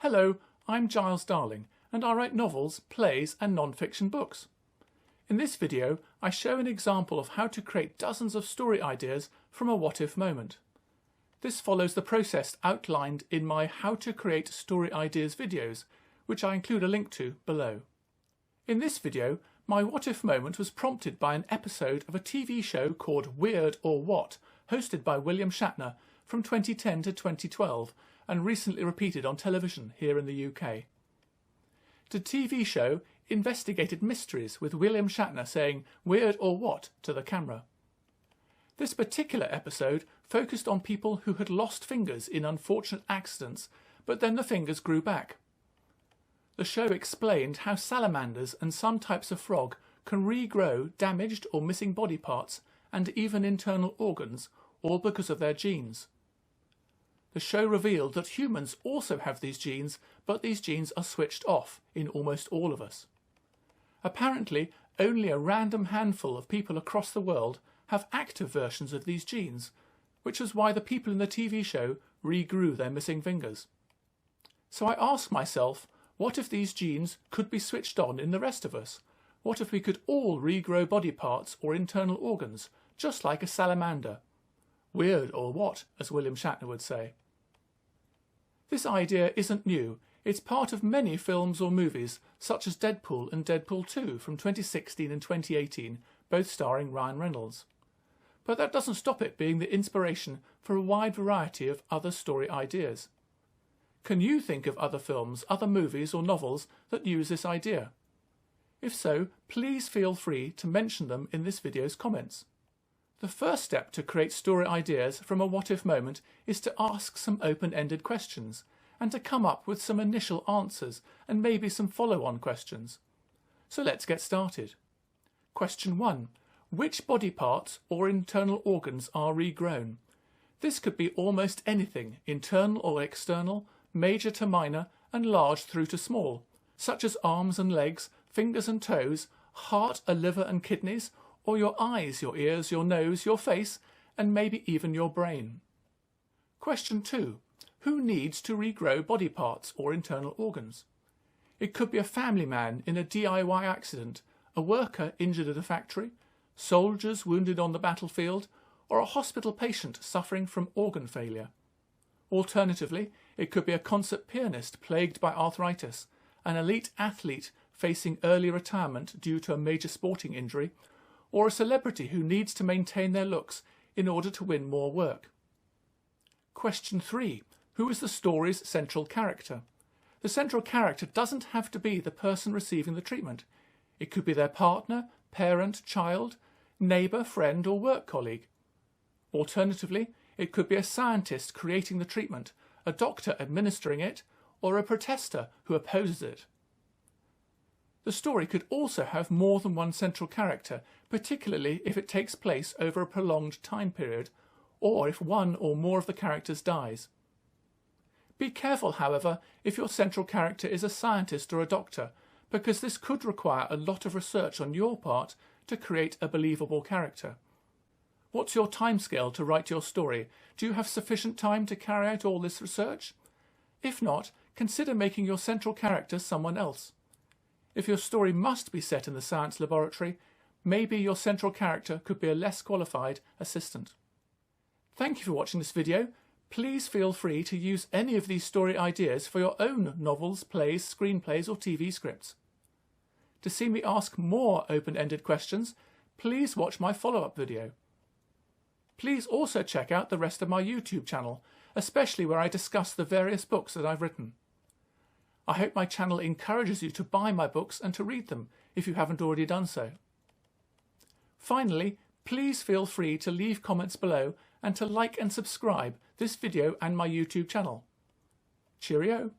Hello, I'm Giles Darling and I write novels, plays and non-fiction books. In this video I show an example of how to create dozens of story ideas from a what-if moment. This follows the process outlined in my How to Create Story Ideas videos, which I include a link to below. In this video, my what-if moment was prompted by an episode of a TV show called Weird or What, hosted by William Shatner from 2010 to 2012 and recently repeated on television here in the UK. The TV show investigated mysteries with William Shatner saying "Weird or what" to the camera. This particular episode focused on people who had lost fingers in unfortunate accidents, but then the fingers grew back. The show explained how salamanders and some types of frog can regrow damaged or missing body parts and even internal organs, all because of their genes. The show revealed that humans also have these genes, but these genes are switched off in almost all of us. Apparently, only a random handful of people across the world have active versions of these genes, which is why the people in the TV show regrew their missing fingers. So I asked myself, what if these genes could be switched on in the rest of us? What if we could all regrow body parts or internal organs, just like a salamander? Weird or what, as William Shatner would say. This idea isn't new. It's part of many films or movies, such as Deadpool and Deadpool 2 from 2016 and 2018, both starring Ryan Reynolds. But that doesn't stop it being the inspiration for a wide variety of other story ideas. Can you think of other films, other movies or novels that use this idea? If so, please feel free to mention them in this video's comments. The first step to create story ideas from a what-if moment is to ask some open-ended questions and to come up with some initial answers and maybe some follow-on questions. So let's get started. Question 1. Which body parts or internal organs are regrown? This could be almost anything, internal or external, major to minor and large through to small, such as arms and legs, fingers and toes, heart, a liver and kidneys, or your eyes, your ears, your nose, your face, and maybe even your brain. Question 2. Who needs to regrow body parts or internal organs? It could be a family man in a DIY accident, a worker injured at a factory, soldiers wounded on the battlefield, or a hospital patient suffering from organ failure. Alternatively, it could be a concert pianist plagued by arthritis, an elite athlete facing early retirement due to a major sporting injury, or a celebrity who needs to maintain their looks in order to win more work. Question 3. Who is the story's central character? The central character doesn't have to be the person receiving the treatment. It could be their partner, parent, child, neighbour, friend or work colleague. Alternatively, it could be a scientist creating the treatment, a doctor administering it, or a protester who opposes it. The story could also have more than one central character, particularly if it takes place over a prolonged time period, or if one or more of the characters dies. Be careful, however, if your central character is a scientist or a doctor, because this could require a lot of research on your part to create a believable character. What's your timescale to write your story? Do you have sufficient time to carry out all this research? If not, consider making your central character someone else. If your story must be set in the science laboratory, maybe your central character could be a less qualified assistant. Thank you for watching this video. Please feel free to use any of these story ideas for your own novels, plays, screenplays or TV scripts. To see me ask more open-ended questions, please watch my follow-up video. Please also check out the rest of my YouTube channel, especially where I discuss the various books that I've written. I hope my channel encourages you to buy my books and to read them if you haven't already done so. Finally, please feel free to leave comments below and to like and subscribe this video and my YouTube channel. Cheerio!